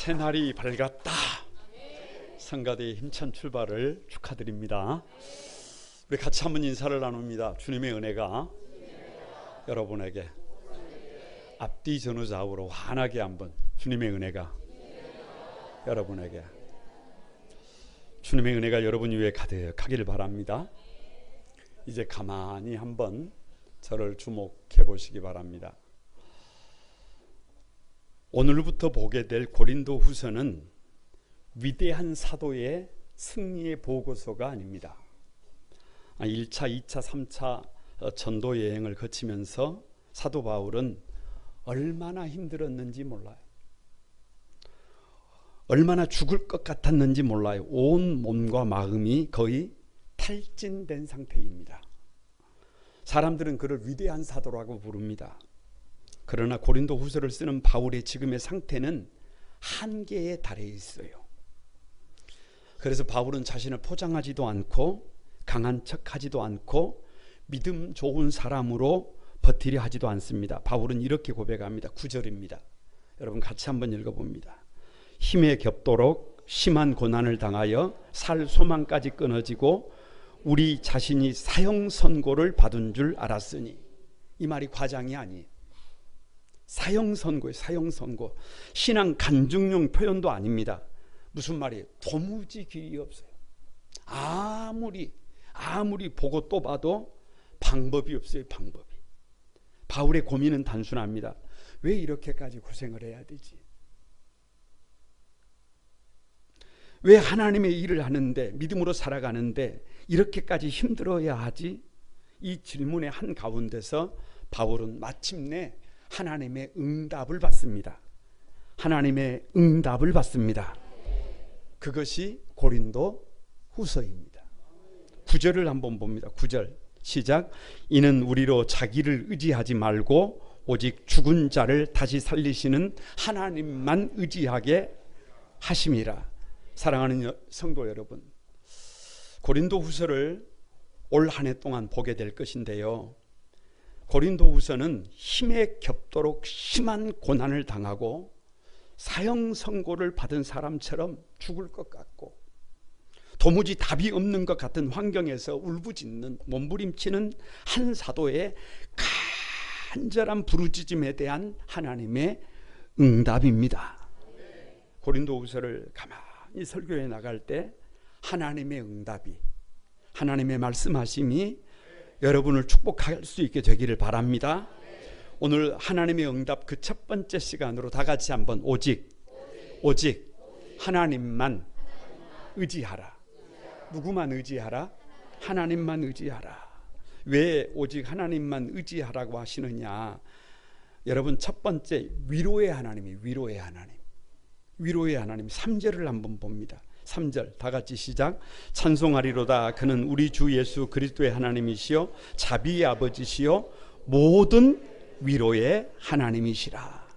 새날이 밝았다. 성가대의 힘찬 출발을 축하드립니다. 우리 같이 한번 인사를 나눕니다. 주님의 은혜가 여러분에게 앞뒤 전후 좌우로 환하게 한번 주님의 은혜가 여러분에게 주님의 은혜가 여러분 위에 가득하기를 바랍니다. 이제 가만히 한번 저를 주목해 보시기 바랍니다. 오늘부터 보게 될 고린도 후서는 위대한 사도의 승리의 보고서가 아닙니다. 1차, 2차, 3차 전도 여행을 거치면서 사도 바울은 얼마나 힘들었는지 몰라요. 얼마나 죽을 것 같았는지 몰라요. 온 몸과 마음이 거의 탈진된 상태입니다. 사람들은 그를 위대한 사도라고 부릅니다. 그러나 고린도 후서를 쓰는 바울의 지금의 상태는 한계에 달해 있어요. 그래서 바울은 자신을 포장하지도 않고 강한 척하지도 않고 믿음 좋은 사람으로 버티려 하지도 않습니다. 바울은 이렇게 고백합니다. 9절입니다. 여러분 같이 한번 읽어봅니다. 힘에 겹도록 심한 고난을 당하여 살 소망까지 끊어지고 우리 자신이 사형 선고를 받은 줄 알았으니, 이 말이 과장이 아니에요. 사형 선고예요. 사형 선고. 신앙 간증용 표현도 아닙니다. 무슨 말이에요? 도무지 길이 없어요. 아무리 보고 또 봐도 방법이 없어요. 방법이. 바울의 고민은 단순합니다. 왜 이렇게까지 고생을 해야 되지? 왜 하나님의 일을 하는데, 믿음으로 살아가는데 이렇게까지 힘들어야 하지? 이 질문의 한가운데서 바울은 마침내 하나님의 응답을 받습니다. 하나님의 응답을 받습니다. 그것이 고린도 후서입니다. 9절을 한번 봅니다. 9절 시작. 이는 우리로 자기를 의지하지 말고 오직 죽은 자를 다시 살리시는 하나님만 의지하게 하심이라. 사랑하는 성도 여러분, 고린도 후서를 올 한 해 동안 보게 될 것인데요, 고린도 후서는 힘에 겹도록 심한 고난을 당하고 사형 선고를 받은 사람처럼 죽을 것 같고 도무지 답이 없는 것 같은 환경에서 울부짖는 몸부림치는 한 사도의 간절한 부르짖음에 대한 하나님의 응답입니다. 고린도 후서를 가만히 설교해 나갈 때 하나님의 응답이, 하나님의 말씀하심이 여러분을 축복할 수 있게 되기를 바랍니다. 오늘 하나님의 응답 그 첫 번째 시간으로 다 같이 한번 오직 하나님만 의지하라. 누구만 의지하라? 하나님만 의지하라. 왜 오직 하나님만 의지하라고 하시느냐? 여러분, 첫 번째 위로의 하나님이 위로의 하나님. 위로의 하나님. 3절을 한번 봅니다. 3절 다 같이 시작. 찬송하리로다. 그는 우리 주 예수 그리스도의 하나님이시요 자비의 아버지시요 모든 위로의 하나님이시라.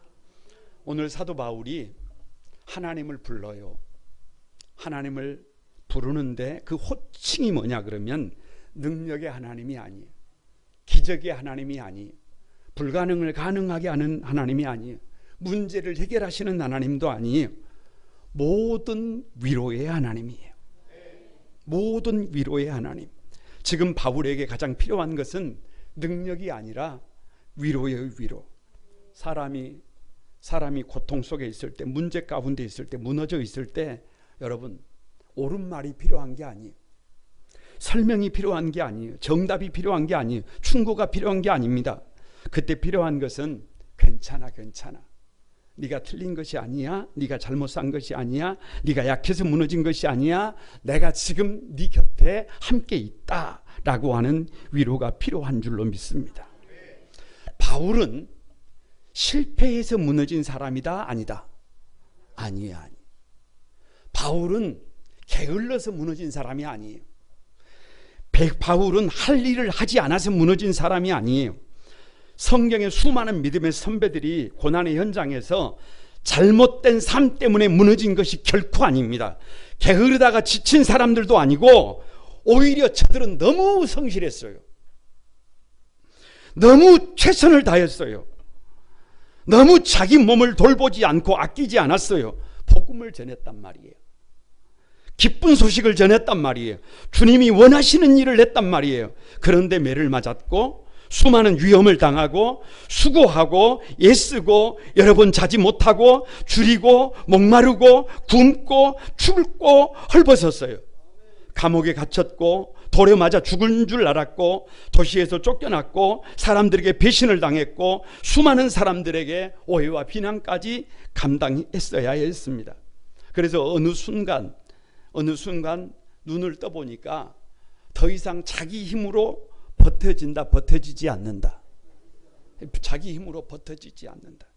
오늘 사도 바울이 하나님을 불러요. 하나님을 부르는데 그 호칭이 뭐냐 그러면 능력의 하나님이 아니에요. 기적의 하나님이 아니에요. 불가능을 가능하게 하는 하나님이 아니에요. 문제를 해결하시는 하나님도 아니에요. 모든 위로의 하나님이에요. 모든 위로의 하나님. 지금 바울에게 가장 필요한 것은 능력이 아니라 위로의 위로. 사람이 고통 속에 있을 때, 문제 가운데 있을 때, 무너져 있을 때 여러분, 옳은 말이 필요한 게 아니에요. 설명이 필요한 게 아니에요. 정답이 필요한 게 아니에요. 충고가 필요한 게 아닙니다. 그때 필요한 것은 괜찮아. 네가 틀린 것이 아니야. 네가 잘못 산 것이 아니야. 네가 약해서 무너진 것이 아니야. 내가 지금 네 곁에 함께 있다라고 하는 위로가 필요한 줄로 믿습니다. 바울은 실패해서 무너진 사람이다? 아니다? 아니에요. 바울은 게을러서 무너진 사람이 아니에요. 바울은 할 일을 하지 않아서 무너진 사람이 아니에요. 성경의 수많은 믿음의 선배들이 고난의 현장에서 잘못된 삶 때문에 무너진 것이 결코 아닙니다. 게으르다가 지친 사람들도 아니고 오히려 저들은 너무 성실했어요. 너무 최선을 다했어요. 너무 자기 몸을 돌보지 않고 아끼지 않았어요. 복음을 전했단 말이에요. 기쁜 소식을 전했단 말이에요. 주님이 원하시는 일을 했단 말이에요. 그런데 매를 맞았고 수많은 위험을 당하고 수고하고 애쓰고 여러 번 자지 못하고 줄이고 목마르고 굶고 춥고 헐벗었어요. 감옥에 갇혔고 돌에 맞아 죽은 줄 알았고 도시에서 쫓겨났고 사람들에게 배신을 당했고 수많은 사람들에게 오해와 비난까지 감당했어야 했습니다. 그래서 어느 순간 눈을 떠보니까 더 이상 자기 힘으로 버텨지지 않는다. 자기 힘으로 버텨지지 않는다.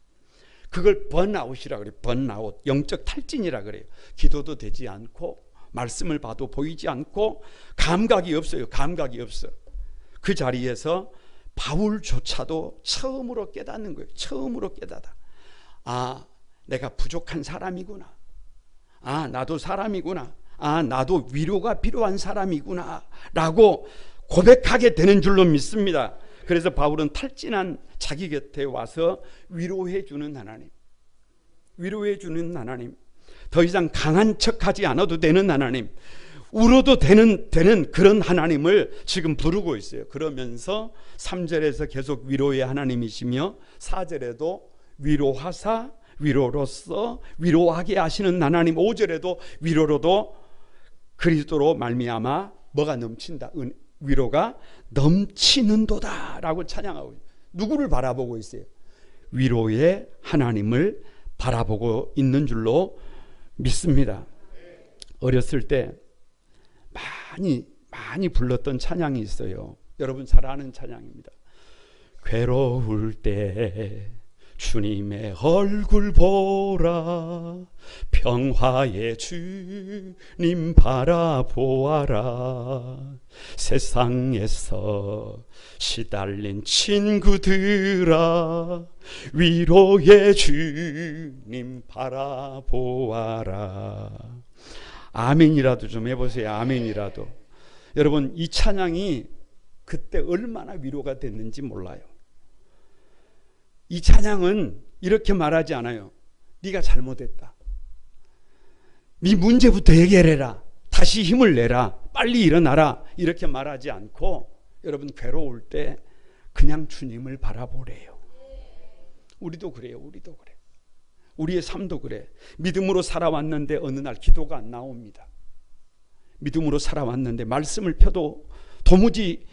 그걸 번아웃이라 그래요. 번아웃, 영적 탈진이라 그래요. 기도도 되지 않고 말씀을 봐도 보이지 않고 감각이 없어요. 감각이 없어. 그 자리에서 바울조차도 처음으로 깨닫는 거예요. 처음으로 깨닫아. 아, 내가 부족한 사람이구나. 아, 나도 사람이구나. 아, 나도 위로가 필요한 사람이구나 라고 고백하게 되는 줄로 믿습니다. 그래서 바울은 탈진한 자기 곁에 와서 위로해 주는 하나님, 위로해 주는 하나님, 더 이상 강한 척하지 않아도 되는 하나님, 울어도 되는 그런 하나님을 지금 부르고 있어요. 그러면서 3절에서 계속 위로의 하나님이시며 4절에도 위로하사 위로로서 위로하게 하시는 하나님, 5절에도 위로로도 그리스도로 말미암아 뭐가 넘친다, 위로가 넘치는도다 라고 찬양하고 있어요. 누구를 바라보고 있어요? 위로의 하나님을 바라보고 있는 줄로 믿습니다. 어렸을 때 많이 불렀던 찬양이 있어요. 여러분 잘 아는 찬양입니다. 괴로울 때 주님의 얼굴 보라, 평화의 주님 바라보아라, 세상에서 시달린 친구들아 위로의 주님 바라보아라. 아멘이라도 좀 해보세요. 아멘이라도. 여러분 이 찬양이 그때 얼마나 위로가 됐는지 몰라요. 이 찬양은 이렇게 말하지 않아요. 네가 잘못했다, 네 문제부터 해결해라, 다시 힘을 내라, 빨리 일어나라, 이렇게 말하지 않고 여러분 괴로울 때 그냥 주님을 바라보래요. 우리도 그래요. 우리도 그래. 우리의 삶도 그래. 믿음으로 살아왔는데 어느 날 기도가 안 나옵니다. 믿음으로 살아왔는데 말씀을 펴도 도무지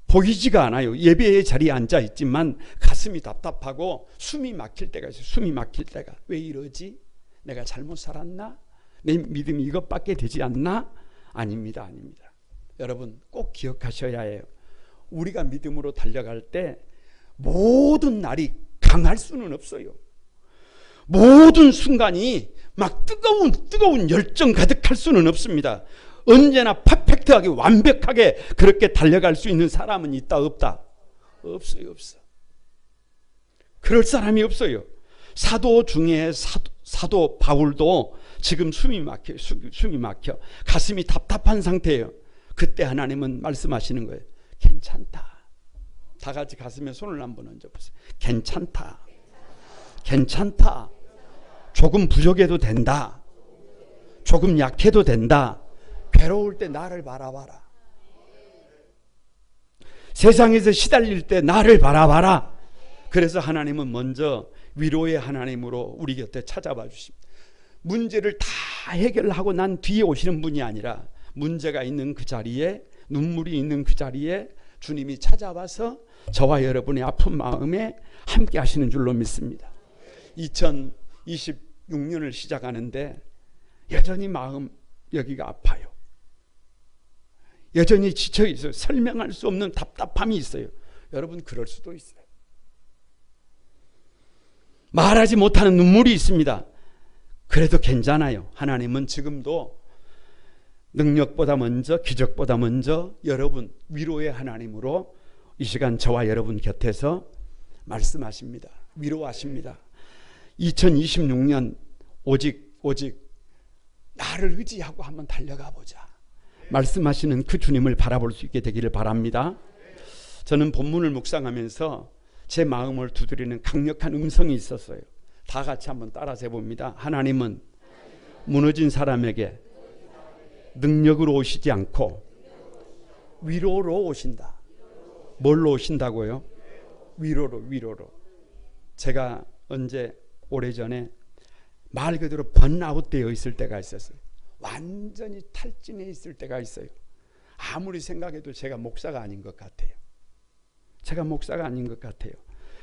보이지가 않아요. 예배의 자리에 앉아 있지만 가슴이 답답하고 숨이 막힐 때가 있어요. 숨이 막힐 때가. 왜 이러지? 내가 잘못 살았나? 내 믿음이 이것밖에 되지 않나? 아닙니다. 아닙니다. 여러분 꼭 기억하셔야 해요. 우리가 믿음으로 달려갈 때 모든 날이 강할 수는 없어요. 모든 순간이 막 뜨거운 열정 가득할 수는 없습니다. 언제나 퍼펙트하게 완벽하게 그렇게 달려갈 수 있는 사람은 있다 없다? 없어요. 없어. 그럴 사람이 없어요. 사도 중에 사도 바울도 지금 숨이 막혀 가슴이 답답한 상태예요. 그때 하나님은 말씀하시는 거예요. 괜찮다. 다 같이 가슴에 손을 한번 얹어보세요. 괜찮다. 괜찮다. 조금 부족해도 된다. 조금 약해도 된다. 괴로울 때 나를 바라봐라. 세상에서 시달릴 때 나를 바라봐라. 그래서 하나님은 먼저 위로의 하나님으로 우리 곁에 찾아와 주십니다. 문제를 다 해결하고 난 뒤에 오시는 분이 아니라 문제가 있는 그 자리에, 눈물이 있는 그 자리에 주님이 찾아와서 저와 여러분의 아픈 마음에 함께 하시는 줄로 믿습니다. 2026년을 시작하는데 여전히 마음 여기가 아파요. 여전히 지쳐 있어요. 설명할 수 없는 답답함이 있어요. 여러분 그럴 수도 있어요. 말하지 못하는 눈물이 있습니다. 그래도 괜찮아요. 하나님은 지금도 능력보다 먼저, 기적보다 먼저 여러분 위로의 하나님으로 이 시간 저와 여러분 곁에서 말씀하십니다. 위로하십니다. 2026년 오직 나를 의지하고 한번 달려가 보자. 말씀하시는 그 주님을 바라볼 수 있게 되기를 바랍니다. 저는 본문을 묵상하면서 제 마음을 두드리는 강력한 음성이 있었어요. 다 같이 한번 따라서 해봅니다. 하나님은 무너진 사람에게 능력으로 오시지 않고 위로로 오신다. 뭘로 오신다고요? 위로로. 제가 언제 오래전에 말 그대로 번아웃 되어 있을 때가 있었어요. 완전히 탈진해 있을 때가 있어요. 아무리 생각해도 제가 목사가 아닌 것 같아요.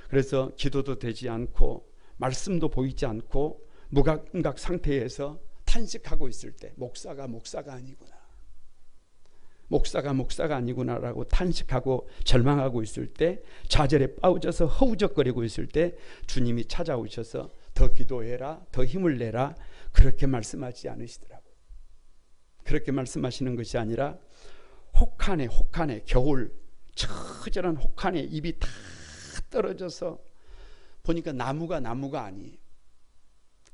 그래서 기도도 되지 않고 말씀도 보이지 않고 무감각 상태에서 탄식하고 있을 때 목사가 아니구나라고 탄식하고 절망하고 있을 때, 좌절에 빠져서 허우적거리고 있을 때 주님이 찾아오셔서 더 기도해라, 더 힘을 내라, 그렇게 말씀하지 않으시더라고요. 그렇게 말씀하시는 것이 아니라 혹한에 겨울 처절한 혹한에 잎이 다 떨어져서 보니까 나무가 아니에요.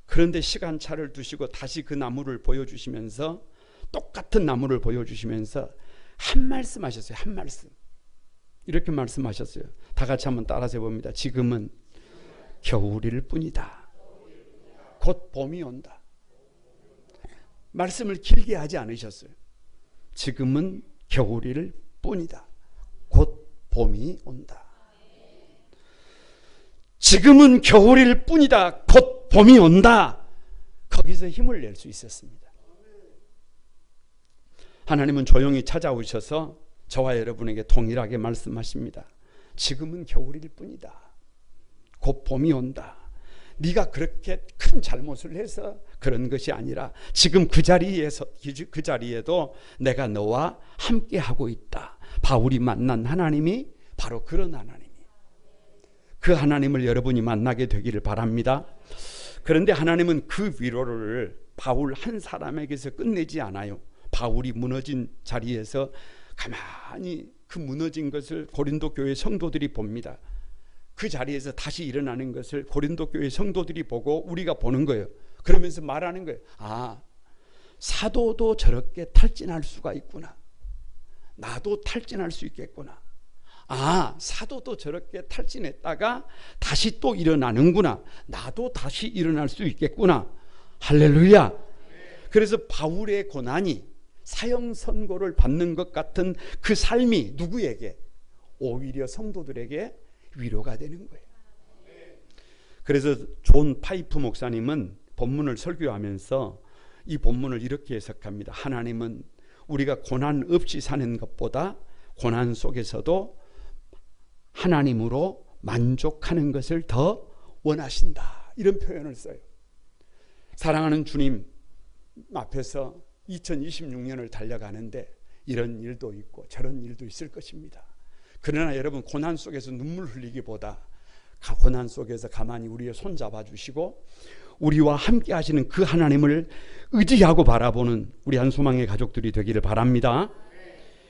그런데 시간차를 두시고 다시 그 나무를 보여주시면서, 똑같은 나무를 보여주시면서 한 말씀 하셨어요. 한 말씀. 이렇게 말씀하셨어요. 다 같이 한번 따라서 해봅니다. 지금은 겨울일 뿐이다. 곧 봄이 온다. 말씀을 길게 하지 않으셨어요. 지금은 겨울일 뿐이다. 곧 봄이 온다. 지금은 겨울일 뿐이다. 곧 봄이 온다. 거기서 힘을 낼 수 있었습니다. 하나님은 조용히 찾아오셔서 저와 여러분에게 동일하게 말씀하십니다. 지금은 겨울일 뿐이다. 곧 봄이 온다. 네가 그렇게 큰 잘못을 해서 그런 것이 아니라 지금 그 자리에도 내가 너와 함께 하고 있다. 바울이 만난 하나님이 바로 그런 하나님이에요. 그 하나님을 여러분이 만나게 되기를 바랍니다. 그런데 하나님은 그 위로를 바울 한 사람에게서 끝내지 않아요. 바울이 무너진 자리에서 가만히 그 무너진 것을 고린도 교회 성도들이 봅니다. 그 자리에서 다시 일어나는 것을 고린도 교회 성도들이 보고 우리가 보는 거예요. 그러면서 말하는 거예요. 아, 사도도 저렇게 탈진할 수가 있구나. 나도 탈진할 수 있겠구나. 아, 사도도 저렇게 탈진했다가 다시 또 일어나는구나. 나도 다시 일어날 수 있겠구나. 할렐루야. 그래서 바울의 고난이 사형 선고를 받는 것 같은 그 삶이 누구에게? 오히려 성도들에게 위로가 되는 거예요. 그래서 존 파이프 목사님은 본문을 설교하면서 이 본문을 이렇게 해석합니다. 하나님은 우리가 고난 없이 사는 것보다 고난 속에서도 하나님으로 만족하는 것을 더 원하신다. 이런 표현을 써요. 사랑하는 주님 앞에서 2026년을 달려가는데 이런 일도 있고 저런 일도 있을 것입니다. 그러나 여러분, 고난 속에서 눈물 흘리기보다 고난 속에서 가만히 우리의 손 잡아주시고 우리와 함께 하시는 그 하나님을 의지하고 바라보는 우리 한소망의 가족들이 되기를 바랍니다.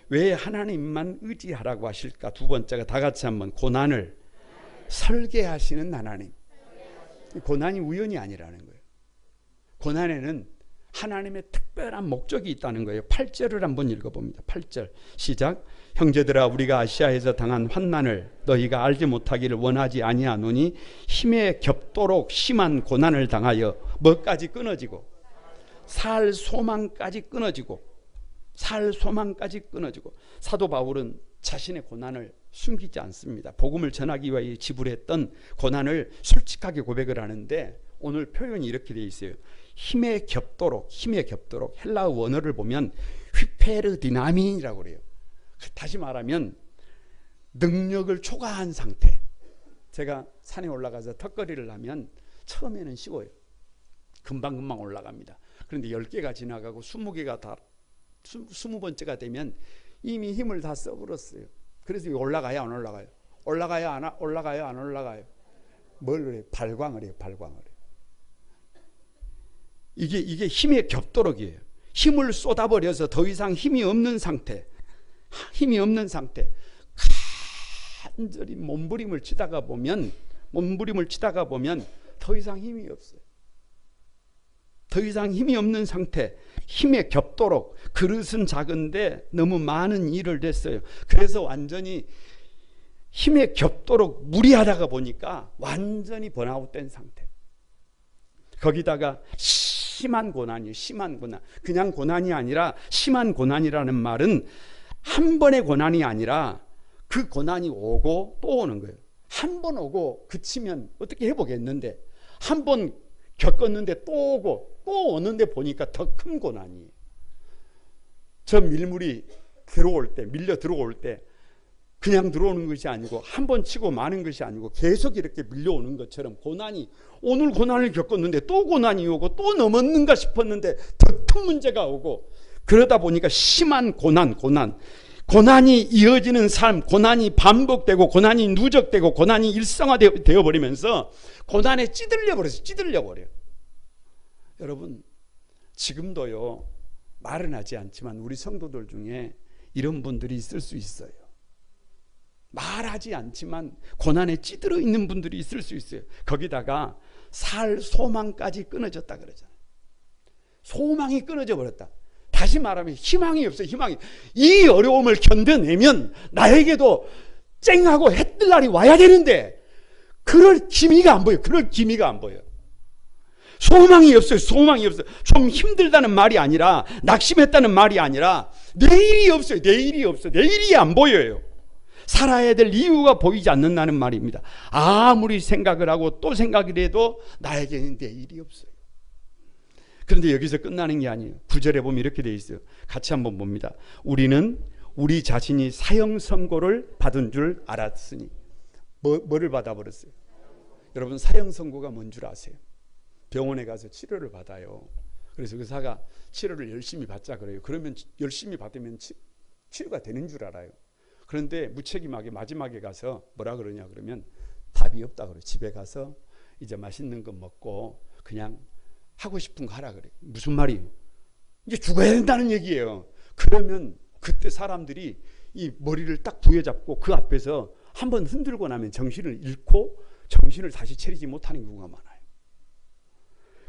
왜 하나님만 의지하라고 하실까? 두 번째가 다 같이 한번, 고난을 설계하시는 하나님. 고난이 우연이 아니라는 거예요. 고난에는 하나님의 특별한 목적이 있다는 거예요. 8절을 한번 읽어봅니다. 8절 시작. 형제들아, 우리가 아시아에서 당한 환난을 너희가 알지 못하기를 원하지 아니하노니 힘에 겹도록 심한 고난을 당하여 뭐까지 끊어지고 살 소망까지 끊어지고 사도 바울은 자신의 고난을 숨기지 않습니다. 복음을 전하기 위해 지불했던 고난을 솔직하게 고백을 하는데 오늘 표현이 이렇게 되어 있어요. 힘에 겹도록 헬라어 원어를 보면 휘페르디나민이라고 그래요. 다시 말하면 능력을 초과한 상태. 제가 산에 올라가서 턱걸이를 하면 처음에는 쉬워요. 금방 올라갑니다. 그런데 10개가 지나가고 20개가 다 20번째가 되면 이미 힘을 다 써버렸어요. 그래서 올라가요, 안 올라가요? 올라가요, 안 올라가요? 뭘 그래요? 발광을 해요. 이게 힘의 겹도록이에요. 힘을 쏟아버려서 더 이상 힘이 없는 상태. 간절히 몸부림을 치다가 보면 더 이상 힘이 없어요. 더 이상 힘이 없는 상태. 힘에 겹도록. 그릇은 작은데 너무 많은 일을 했어요. 그래서 완전히 힘에 겹도록 무리하다가 보니까 완전히 번아웃된 상태. 거기다가 심한 고난이에요. 심한 고난. 그냥 고난이 아니라 심한 고난이라는 말은 한 번의 고난이 아니라 그 고난이 오고 또 오는 거예요. 한 번 오고 그치면 어떻게 해보겠는데, 한 번 겪었는데 또 오고 또 오는데 보니까 더 큰 고난이에요. 저 밀물이 들어올 때, 밀려 들어올 때 그냥 들어오는 것이 아니고 한 번 치고 마는 것이 아니고 계속 이렇게 밀려오는 것처럼 고난이, 오늘 고난을 겪었는데 또 고난이 오고 또 넘었는가 싶었는데 더 큰 문제가 오고, 그러다 보니까 심한 고난이 이어지는 삶, 고난이 반복되고 고난이 누적되고 고난이 일상화되어 버리면서 고난에 찌들려 버려요. 여러분, 지금도요, 말은 하지 않지만 우리 성도들 중에 이런 분들이 있을 수 있어요. 말하지 않지만 고난에 찌들어 있는 분들이 있을 수 있어요. 거기다가 살 소망까지 끊어졌다 그러잖아요. 소망이 끊어져 버렸다. 다시 말하면 희망이 없어요. 이 어려움을 견뎌내면 나에게도 쨍하고 해 뜰 날이 와야 되는데 그럴 기미가 안 보여요. 소망이 없어요. 좀 힘들다는 말이 아니라, 낙심했다는 말이 아니라 내일이 없어요. 내일이 안 보여요. 살아야 될 이유가 보이지 않는다는 말입니다. 아무리 생각을 하고 또 생각을 해도 나에게는 내일이 없어요. 그런데 여기서 끝나는 게 아니에요. 9절에 보면 이렇게 되어 있어요. 같이 한번 봅니다. 우리는 우리 자신이 사형 선고를 받은 줄 알았으니. 뭐를 받아버렸어요? 여러분, 사형 선고가 뭔 줄 아세요? 병원에 가서 치료를 받아요. 그래서 의사가 치료를 열심히 받자 그래요. 그러면 열심히 받으면 치료가 되는 줄 알아요. 그런데 무책임하게 마지막에 가서 뭐라 그러냐 그러면 답이 없다 그래요. 집에 가서 이제 맛있는 거 먹고 그냥 하고 싶은 거 하라 그래요. 무슨 말이에요? 이제 죽어야 된다는 얘기예요. 그러면 그때 사람들이 이 머리를 딱 부여잡고 그 앞에서 한번 흔들고 나면 정신을 잃고 정신을 다시 차리지 못하는 경우가 많아요.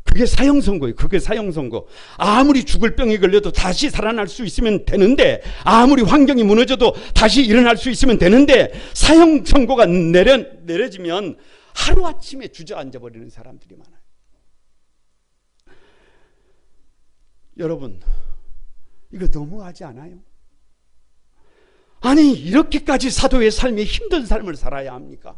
그게 사형 선고예요. 아무리 죽을 병이 걸려도 다시 살아날 수 있으면 되는데, 아무리 환경이 무너져도 다시 일어날 수 있으면 되는데, 사형 선고가 내려지면 하루아침에 주저앉아 버리는 사람들이 많아요. 여러분, 이거 너무하지 않아요? 아니, 이렇게까지 사도의 삶이 힘든 삶을 살아야 합니까?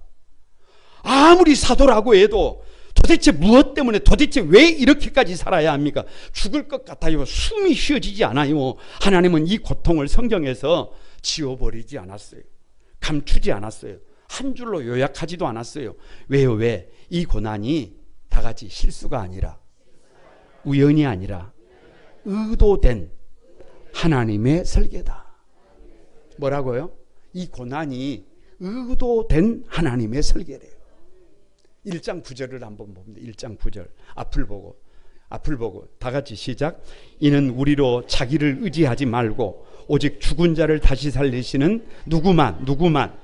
아무리 사도라고 해도 도대체 무엇 때문에, 도대체 왜 이렇게까지 살아야 합니까? 죽을 것 같아요. 숨이 쉬어지지 않아요. 하나님은 이 고통을 성경에서 지워버리지 않았어요. 감추지 않았어요. 한 줄로 요약하지도 않았어요. 왜요? 왜? 이 고난이 다 같이 실수가 아니라, 우연이 아니라 의도된 하나님의 설계다. 뭐라고요? 이 고난이 의도된 하나님의 설계래요. 1장 9절을 한번 봅니다. 1장 9절. 앞을 보고 다 같이 시작. 이는 우리로 자기를 의지하지 말고 오직 죽은 자를 다시 살리시는 누구만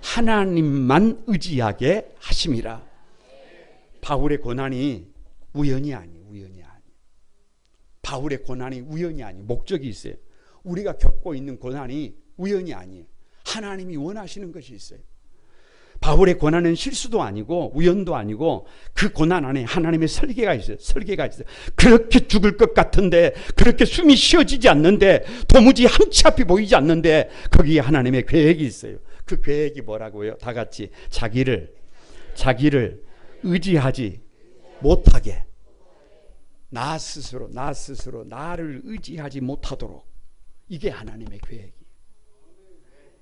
하나님만 의지하게 하심이라. 바울의 고난이 우연이 아니에요. 바울의 고난이 우연이 아니에요. 목적이 있어요. 우리가 겪고 있는 고난이 우연이 아니에요. 하나님이 원하시는 것이 있어요. 바울의 고난은 실수도 아니고 우연도 아니고 그 고난 안에 하나님의 설계가 있어요. 그렇게 죽을 것 같은데, 그렇게 숨이 쉬어지지 않는데, 도무지 한 치 앞이 보이지 않는데 거기에 하나님의 계획이 있어요. 그 계획이 뭐라고요? 다 같이 자기를 의지하지 못하게, 나 스스로 나를 의지하지 못하도록. 이게 하나님의 계획이에요.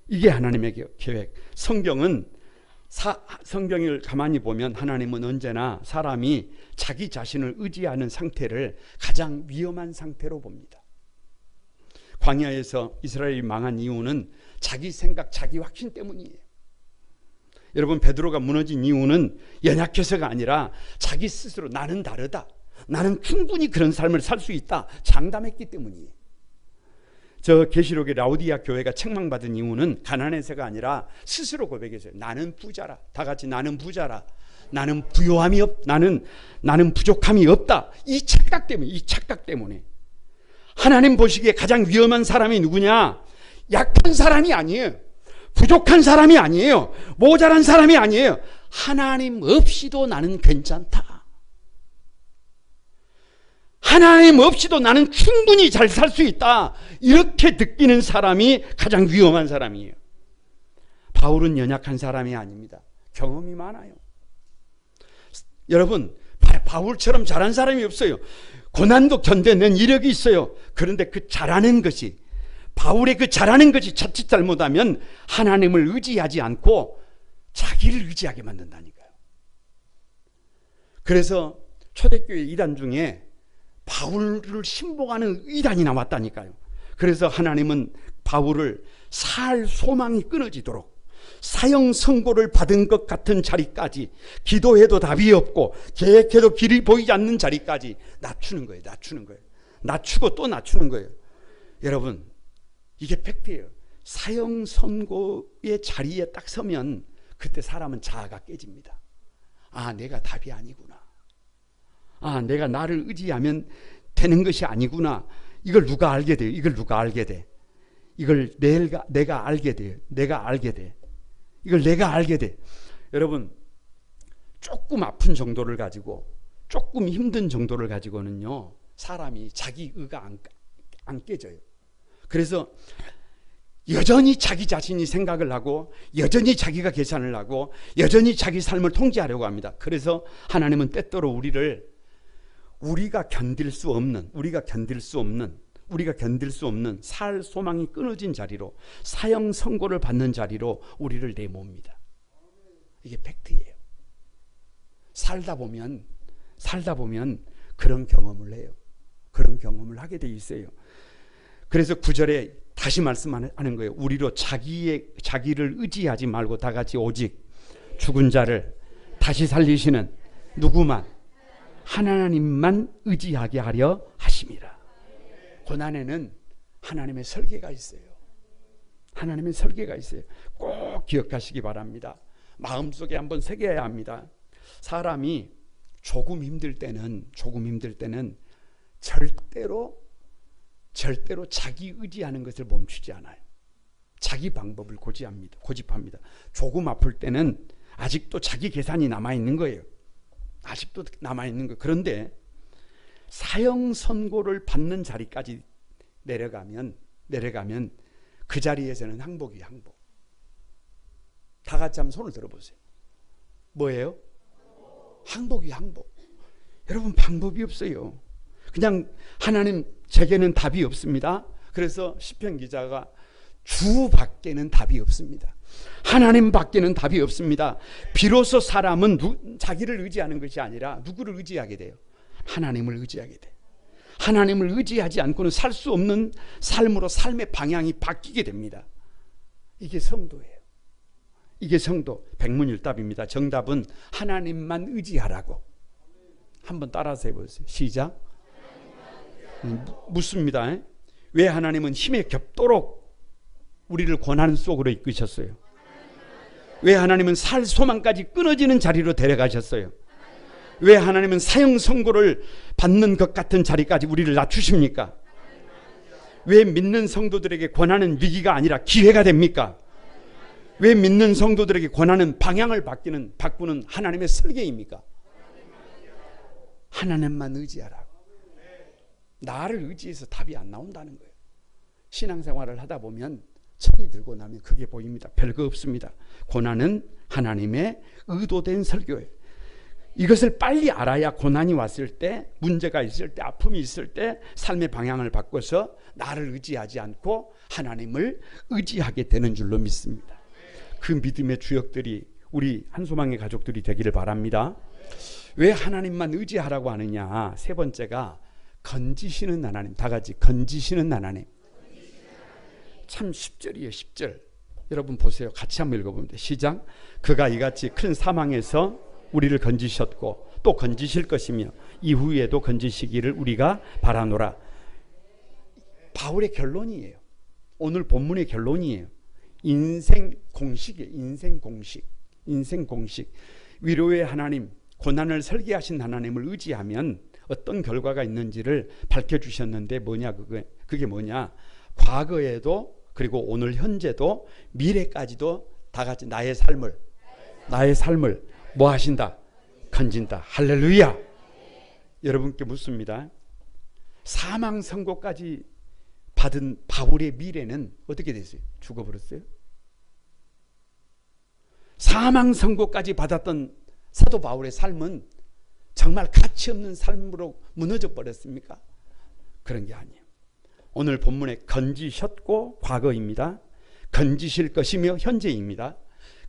이게 하나님의 계획. 성경을 가만히 보면 하나님은 언제나 사람이 자기 자신을 의지하는 상태를 가장 위험한 상태로 봅니다. 광야에서 이스라엘이 망한 이유는 자기 생각, 자기 확신 때문이에요. 여러분, 베드로가 무너진 이유는 연약해서가 아니라 자기 스스로 나는 다르다, 나는 충분히 그런 삶을 살 수 있다, 장담했기 때문이에요. 저 계시록의 라오디아 교회가 책망받은 이유는 가난해서가 아니라 스스로 고백했어요. 나는 부자라. 다 같이 나는 부자라. 나는 부요함이 나는 부족함이 없다. 이 착각 때문에. 하나님 보시기에 가장 위험한 사람이 누구냐? 약한 사람이 아니에요. 부족한 사람이 아니에요. 모자란 사람이 아니에요. 하나님 없이도 나는 괜찮다. 하나님 없이도 나는 충분히 잘 살 수 있다, 이렇게 느끼는 사람이 가장 위험한 사람이에요. 바울은 연약한 사람이 아닙니다. 경험이 많아요. 여러분, 바울처럼 잘한 사람이 없어요. 고난도 견뎌낸 이력이 있어요. 그런데 그 잘하는 것이, 바울의 그 잘하는 것이 자칫 잘못하면 하나님을 의지하지 않고 자기를 의지하게 만든다니까요. 그래서 초대교회 이단 중에 바울을 신봉하는 이단이 나왔다니까요. 그래서 하나님은 바울을 살 소망이 끊어지도록 사형 선고를 받은 것 같은 자리까지, 기도해도 답이 없고 계획해도 길이 보이지 않는 자리까지 낮추는 거예요. 낮추는 거예요. 낮추고 또 낮추는 거예요. 여러분, 이게 팩트예요. 사형 선고의 자리에 딱 서면 그때 사람은 자아가 깨집니다. 아, 내가 답이 아니구나. 아, 내가 나를 의지하면 되는 것이 아니구나. 이걸 누가 알게 돼요? 이걸 누가 알게 돼? 이걸 내가 알게 돼요. 내가 알게 돼. 이걸 내가 알게 돼. 여러분, 조금 아픈 정도를 가지고, 조금 힘든 정도를 가지고는요, 사람이 자기 의가 안 깨져요. 그래서 여전히 자기 자신이 생각을 하고, 여전히 자기가 계산을 하고, 여전히 자기 삶을 통제하려고 합니다. 그래서 하나님은 때때로 우리가 견딜 수 없는 살 소망이 끊어진 자리로, 사형 선고를 받는 자리로 우리를 내모읍니다. 이게 팩트예요. 살다 보면 그런 경험을 해요. 그런 경험을 하게 돼 있어요. 그래서 9절에 다시 말씀하는 거예요. 우리로 자기를 의지하지 말고 다 같이 오직 죽은 자를 다시 살리시는 누구만, 하나님만 의지하게 하려 하심이라. 고난에는 하나님의 설계가 있어요. 하나님의 설계가 있어요. 꼭 기억하시기 바랍니다. 마음속에 한번 새겨야 합니다. 사람이 조금 힘들 때는 절대로 자기 의지하는 것을 멈추지 않아요. 자기 방법을 고집합니다. 조금 아플 때는 아직도 자기 계산이 남아있는 거예요. 그런데 사형 선고를 받는 자리까지 내려가면 그 자리에서는 항복이에요. 항복. 다 같이 한번 손을 들어보세요. 뭐예요? 항복이에요. 항복. 여러분, 방법이 없어요. 그냥 하나님, 제게는 답이 없습니다. 그래서 시편 기자가 주 밖에는 답이 없습니다. 하나님 밖에는 답이 없습니다. 비로소 사람은 자기를 의지하는 것이 아니라 누구를 의지하게 돼요? 하나님을 의지하게 돼. 하나님을 의지하지 않고는 살 수 없는 삶으로 삶의 방향이 바뀌게 됩니다. 이게 성도예요. 이게 성도. 백문일답입니다. 정답은 하나님만 의지하라고. 한번 따라서 해보세요. 시작. 묻습니다. 왜 하나님은 힘에 겹도록 우리를 고난 속으로 이끄셨어요? 왜 하나님은 살 소망까지 끊어지는 자리로 데려가셨어요? 왜 하나님은 사형 선고를 받는 것 같은 자리까지 우리를 낮추십니까? 왜 믿는 성도들에게 고난은 위기가 아니라 기회가 됩니까? 왜 믿는 성도들에게 고난은 방향을 바꾸는 하나님의 설계입니까? 하나님만 의지하라고. 나를 의지해서 답이 안 나온다는 거예요. 신앙생활을 하다 보면 철이 들고 나면 그게 보입니다. 별거 없습니다. 고난은 하나님의 의도된 설교예요. 이것을 빨리 알아야 고난이 왔을 때, 문제가 있을 때, 아픔이 있을 때 삶의 방향을 바꿔서 나를 의지하지 않고 하나님을 의지하게 되는 줄로 믿습니다. 그 믿음의 주역들이 우리 한소망의 가족들이 되기를 바랍니다. 왜 하나님만 의지하라고 하느냐? 세 번째가 건지시는 하나님. 다 같이 건지시는 하나님. 참 10절이에요. 10절. 여러분 보세요. 같이 한번 읽어보면 돼요. 시작. 그가 이같이 큰 사망에서 우리를 건지셨고 또 건지실 것이며 이후에도 건지시기를 우리가 바라노라. 바울의 결론이에요. 오늘 본문의 결론이에요. 인생 공식이에요. 인생 공식. 위로의 하나님, 고난을 설계하신 하나님을 의지하면 어떤 결과가 있는지를 밝혀주셨는데 그게 뭐냐? 과거에도, 그리고 오늘 현재도, 미래까지도 다 같이 나의 삶을 뭐 하신다? 건진다. 할렐루야. 여러분께 묻습니다. 사망 선고까지 받은 바울의 미래는 어떻게 됐어요? 죽어버렸어요. 사망 선고까지 받았던 사도 바울의 삶은 정말 가치 없는 삶으로 무너져 버렸습니까? 그런 게 아니에요. 오늘 본문에 건지셨고 과거입니다. 건지실 것이며 현재입니다.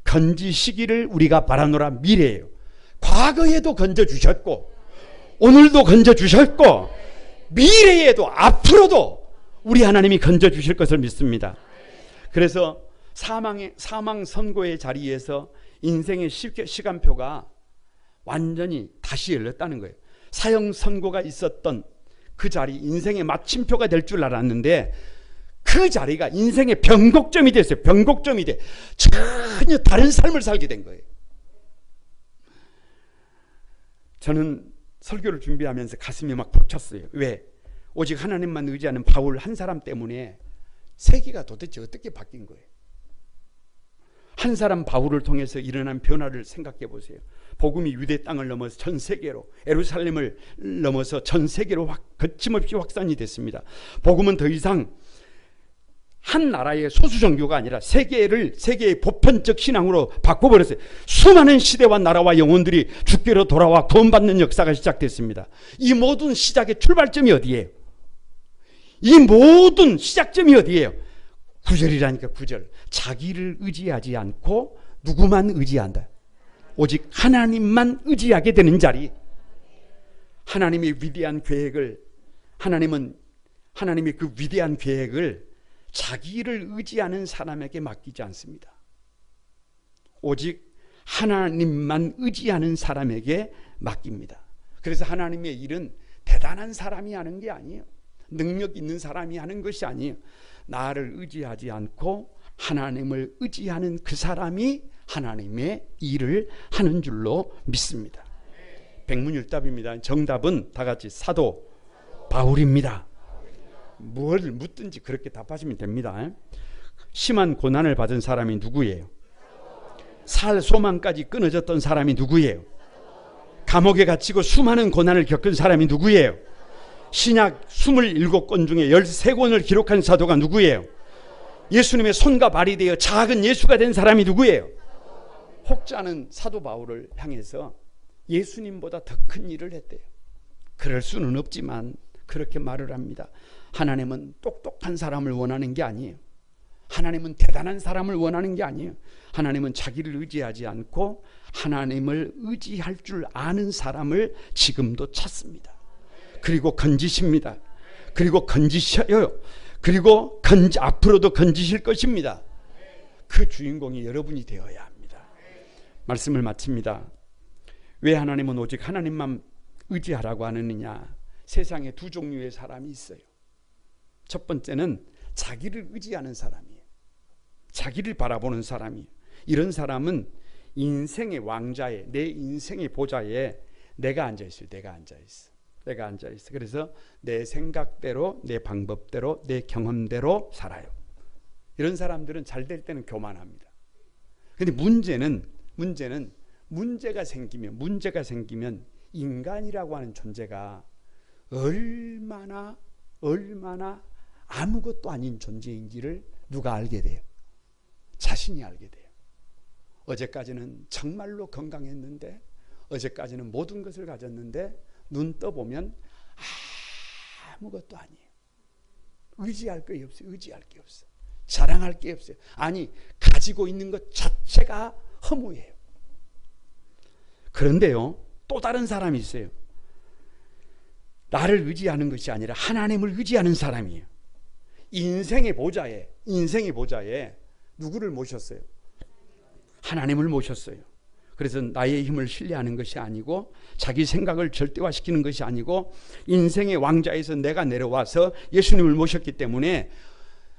건지시기를 우리가 바라노라 미래예요. 과거에도 건져주셨고 오늘도 건져주셨고 미래에도 앞으로도 우리 하나님이 건져주실 것을 믿습니다. 그래서 사망 선고의 자리에서 인생의 시간표가 완전히 다시 열렸다는 거예요. 사형 선고가 있었던 그 자리, 인생의 마침표가 될 줄 알았는데 그 자리가 인생의 변곡점이 됐어요. 변곡점이 돼 전혀 다른 삶을 살게 된 거예요. 저는 설교를 준비하면서 가슴이 막 벅찼어요. 왜? 오직 하나님만 의지하는 바울 한 사람 때문에 세계가 도대체 어떻게 바뀐 거예요? 한 사람 바울을 통해서 일어난 변화를 생각해 보세요. 복음이 유대 땅을 넘어서 전 세계로, 예루살렘을 넘어서 전 세계로 거침없이 확산이 됐습니다. 복음은 더 이상 한 나라의 소수 종교가 아니라 세계의 보편적 신앙으로 바꿔버렸어요. 수많은 시대와 나라와 영혼들이 주께로 돌아와 구원받는 역사가 시작됐습니다. 이 모든 시작의 출발점이 어디예요? 이 모든 시작점이 어디예요? 9절이라니까 9절. 자기를 의지하지 않고 누구만 의지한다? 오직 하나님만 의지하게 되는 자리. 하나님의 위대한 계획을, 하나님의 그 위대한 계획을 자기를 의지하는 사람에게 맡기지 않습니다. 오직 하나님만 의지하는 사람에게 맡깁니다. 그래서 하나님의 일은 대단한 사람이 하는 게 아니에요. 능력 있는 사람이 하는 것이 아니에요. 나를 의지하지 않고 하나님을 의지하는 그 사람이 하나님의 일을 하는 줄로 믿습니다. 백문일답입니다. 정답은 다 같이 사도 바울입니다. 뭘 묻든지 그렇게 답하시면 됩니다. 심한 고난을 받은 사람이 누구예요? 살 소망까지 끊어졌던 사람이 누구예요? 감옥에 갇히고 수많은 고난을 겪은 사람이 누구예요? 신약 27권 중에 13권을 기록한 사도가 누구예요? 예수님의 손과 발이 되어 작은 예수가 된 사람이 누구예요? 혹자는 사도 바울을 향해서 예수님보다 더 큰 일을 했대요. 그럴 수는 없지만 그렇게 말을 합니다. 하나님은 똑똑한 사람을 원하는 게 아니에요. 하나님은 대단한 사람을 원하는 게 아니에요. 하나님은 자기를 의지하지 않고 하나님을 의지할 줄 아는 사람을 지금도 찾습니다. 그리고 건지십니다. 그리고 건지셔요. 그리고 앞으로도 건지실 것입니다. 그 주인공이 여러분이 되어야 합니다. 말씀을 마칩니다. 왜 하나님은 오직 하나님만 의지하라고 하느냐? 세상에 두 종류의 사람이 있어요. 첫 번째는 자기를 의지하는 사람이에요. 자기를 바라보는 사람이에요. 이런 사람은 인생의 왕자에, 내 인생의 보좌에 내가 앉아있어요. 내가 앉아있어. 그래서 내 생각대로, 내 방법대로, 내 경험대로 살아요. 이런 사람들은 잘 될 때는 교만합니다. 근데 문제가 생기면 인간이라고 하는 존재가 얼마나 아무것도 아닌 존재인지를 누가 알게 돼요? 자신이 알게 돼요. 어제까지는 정말로 건강했는데, 어제까지는 모든 것을 가졌는데 눈 떠보면 아무것도 아니에요. 의지할 게 없어요. 자랑할 게 없어요. 아니, 가지고 있는 것 자체가 허무해요. 그런데요, 또 다른 사람이 있어요. 나를 의지하는 것이 아니라 하나님을 의지하는 사람이에요. 인생의 보좌에 누구를 모셨어요? 하나님을 모셨어요. 그래서 나의 힘을 신뢰하는 것이 아니고, 자기 생각을 절대화시키는 것이 아니고, 인생의 왕좌에서 내가 내려와서 예수님을 모셨기 때문에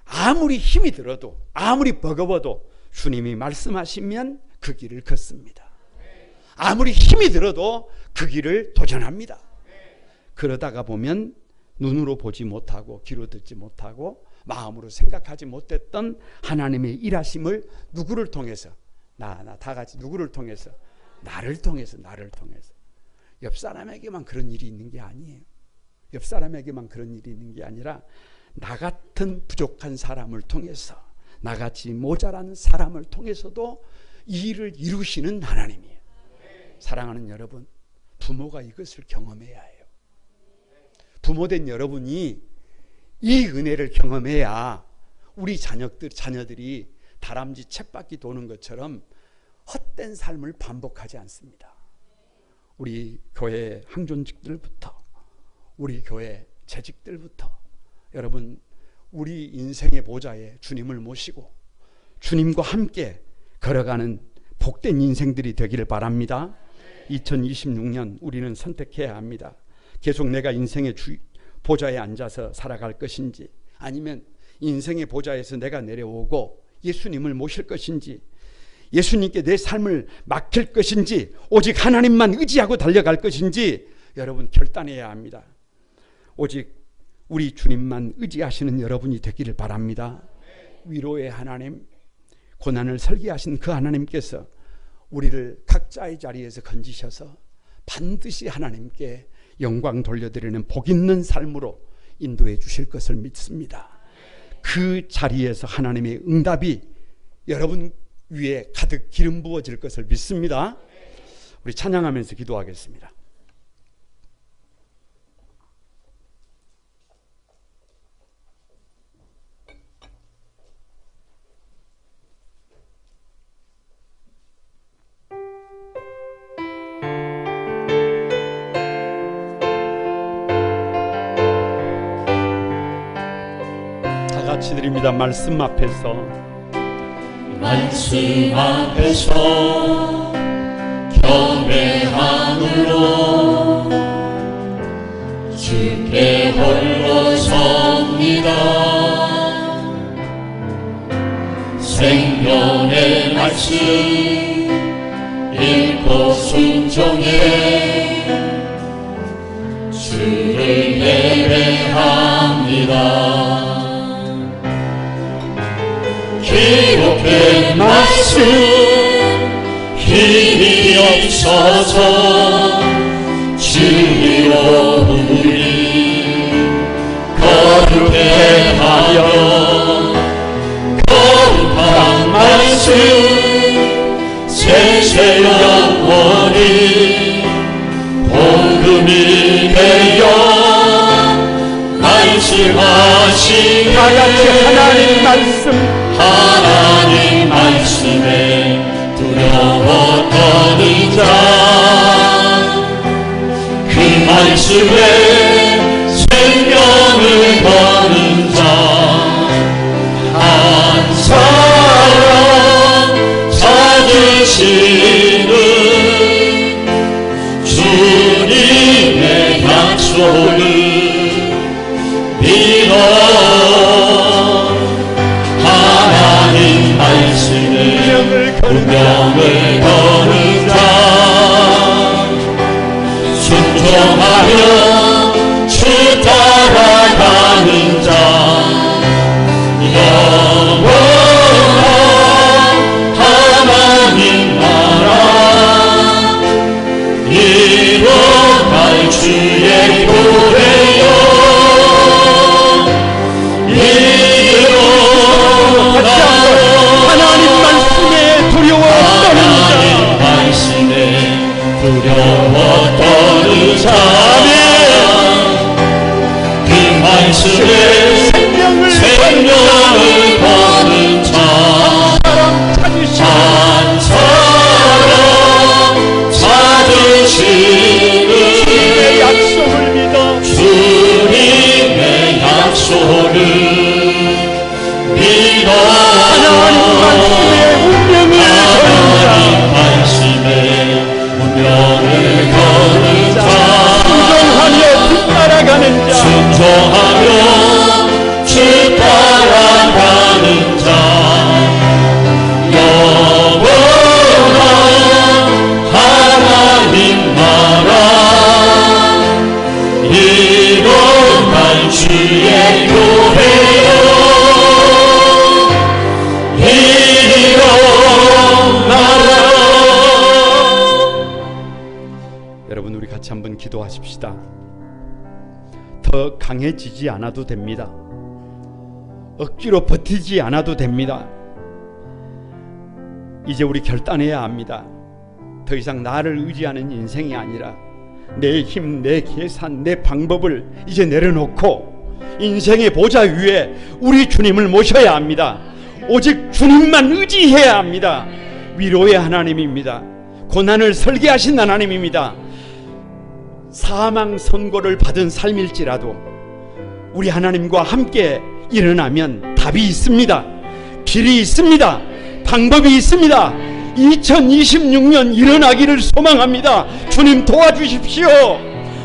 아무리 힘이 들어도, 아무리 버거워도 주님이 말씀하시면 그 길을 걷습니다. 아무리 힘이 들어도 그 길을 도전합니다. 그러다가 보면 눈으로 보지 못하고 귀로 듣지 못하고 마음으로 생각하지 못했던 하나님의 일하심을 누구를 통해서? 다 같이 누구를 통해서? 나를 통해서. 옆 사람에게만 그런 일이 있는 게 아니에요. 옆 사람에게만 그런 일이 있는 게 아니라 나 같은 부족한 사람을 통해서, 나같이 모자란 사람을 통해서도 이 일을 이루시는 하나님이에요. 사랑하는 여러분, 부모가 이것을 경험해야 해요. 부모된 여러분이 이 은혜를 경험해야 우리 자녀들이 다람쥐 쳇바퀴 도는 것처럼 헛된 삶을 반복하지 않습니다. 우리 교회 항존직들부터, 우리 교회 재직들부터, 여러분 우리 인생의 보좌에 주님을 모시고 주님과 함께 걸어가는 복된 인생들이 되기를 바랍니다. 2026년 우리는 선택해야 합니다. 계속 내가 인생의 보좌에 앉아서 살아갈 것인지, 아니면 인생의 보좌에서 내가 내려오고 예수님을 모실 것인지, 예수님께 내 삶을 맡길 것인지, 오직 하나님만 의지하고 달려갈 것인지 여러분 결단해야 합니다. 오직 우리 주님만 의지하시는 여러분이 되기를 바랍니다. 위로의 하나님, 고난을 설계하신 그 하나님께서 우리를 각자의 자리에서 건지셔서 반드시 하나님께 영광 돌려드리는 복 있는 삶으로 인도해 주실 것을 믿습니다. 그 자리에서 하나님의 응답이 여러분 위에 가득 기름 부어질 것을 믿습니다. 우리 찬양하면서 기도하겠습니다. 같이 드립니다. 말씀 앞에서 경배함으로 주께 홀로 섭니다. 생명의 말씀 읽고 순종해 주를 예배합니다. 기록된 말씀 힘이 없어서 주여 우리 거룩해 하여 거룩한 말씀 세세 영원히 복음이 되어 말씀하신 다같이 하나님 말씀, 하나님 말씀에 두려워 떠는 자, 그 말씀에 생명을 거는 자, 한 사람 찾으시는 주님의 약속을 믿어 하나님 말씀에 운명을 거는 자, 순종하며 주 따라가는 자, 영원한 하나님 나라 이뤄갈 주의 교회여 하나님 말씀에 두려워 떠는 자, 두려워 떠는 자, 그 말씀에 생명을 거는 자, 한 사람 찾으시는 주님의 약속을 믿어 주님의 약속을 믿어 하나님 말씀에 운명을 거는 자, 순종하며 주 따라가는 자, 순종하며 주 따라가는 자, 영원한 하나님 나라 이뤄갈 주의 교회여 여러분 우리 같이 한번 기도하십시다. 더 강해지지 않아도 됩니다. 억지로 버티지 않아도 됩니다. 이제 우리 결단해야 합니다. 더 이상 나를 의지하는 인생이 아니라 내 힘, 내 계산, 내 방법을 이제 내려놓고 인생의 보좌 위에 우리 주님을 모셔야 합니다. 오직 주님만 의지해야 합니다. 위로의 하나님입니다. 고난을 설계하신 하나님입니다. 사망 선고를 받은 삶일지라도 우리 하나님과 함께 일어나면 답이 있습니다. 길이 있습니다. 방법이 있습니다. 2026년 일어나기를 소망합니다. 주님 도와주십시오.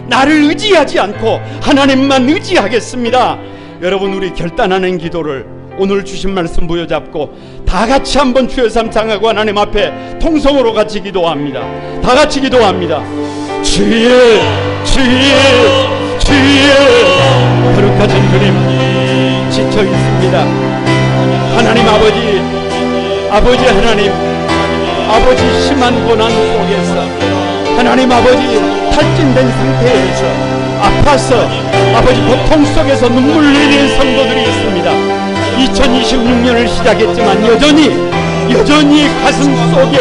나를 의지하지 않고 하나님만 의지하겠습니다. 여러분, 우리 결단하는 기도를 오늘 주신 말씀 부여잡고 다 같이 한번 주의 삶 장하고 하나님 앞에 통성으로 같이 기도합니다. 다 같이 기도합니다. 주의 거룩하신 주님, 지쳐 있습니다. 하나님 아버지 하나님, 아버지 심한 고난 속에서 하나님 아버지 탈진된 상태에서 아파서 아버지 고통 속에서 눈물 흘리는 성도들이 있습니다. 2026년을 시작했지만 여전히 가슴 속에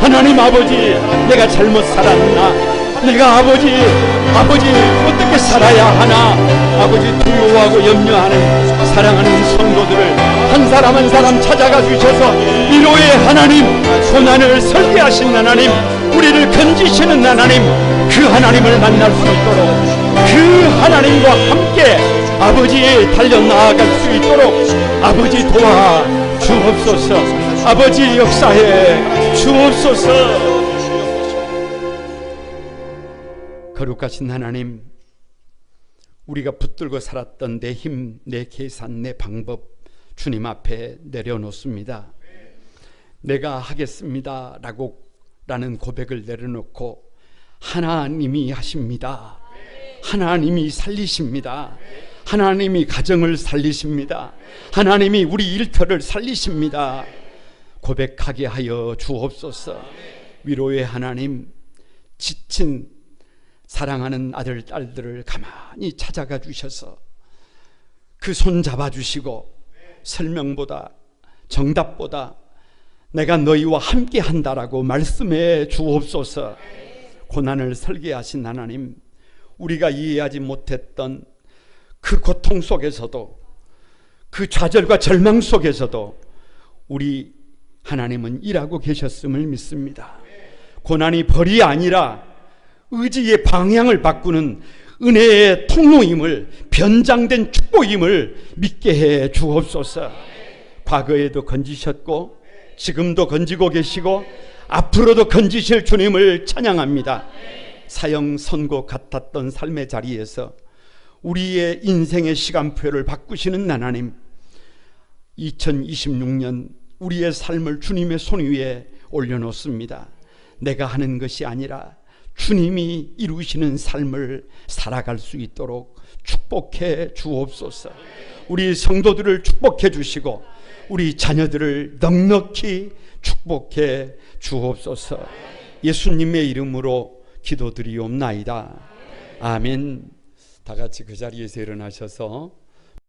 하나님 아버지, 내가 잘못 살았나, 내가 아버지 어떻게 살아야 하나, 아버지 두려워하고 염려하는 사랑하는 성도들을 한 사람 한 사람 찾아가 주셔서 위로의 하나님, 고난을 설계하신 하나님, 우리를 건지시는 하나님, 그 하나님을 만날 수 있도록, 그 하나님과 함께 아버지 달려나아갈 수 있도록 아버지 도와 주옵소서. 아버지 역사해 주옵소서. 거룩하신 하나님, 우리가 붙들고 살았던 내 힘, 내 계산, 내 방법 주님 앞에 내려놓습니다. 내가 하겠습니다 라는 고백을 내려놓고 하나님이 하십니다. 하나님이 살리십니다. 하나님이 가정을 살리십니다. 하나님이 우리 일터를 살리십니다. 고백하게 하여 주옵소서. 위로의 하나님, 지친 사랑하는 아들, 딸들을 가만히 찾아가 주셔서 그 손 잡아주시고 설명보다 정답보다 내가 너희와 함께 한다라고 말씀해 주옵소서. 고난을 설계하신 하나님, 우리가 이해하지 못했던 그 고통 속에서도, 그 좌절과 절망 속에서도 우리 하나님은 일하고 계셨음을 믿습니다. 고난이 벌이 아니라 의지의 방향을 바꾸는 은혜의 통로임을, 변장된 축복임을 믿게 해 주옵소서. 과거에도 건지셨고 지금도 건지고 계시고 앞으로도 건지실 주님을 찬양합니다. 사형 선고 같았던 삶의 자리에서 우리의 인생의 시간표를 바꾸시는 하나님, 2026년 우리의 삶을 주님의 손 위에 올려놓습니다. 내가 하는 것이 아니라 주님이 이루시는 삶을 살아갈 수 있도록 축복해 주옵소서. 우리 성도들을 축복해 주시고 우리 자녀들을 넉넉히 축복해 주옵소서. 예수님의 이름으로 기도드리옵나이다. 아멘. 다 같이 그 자리에서 일어나셔서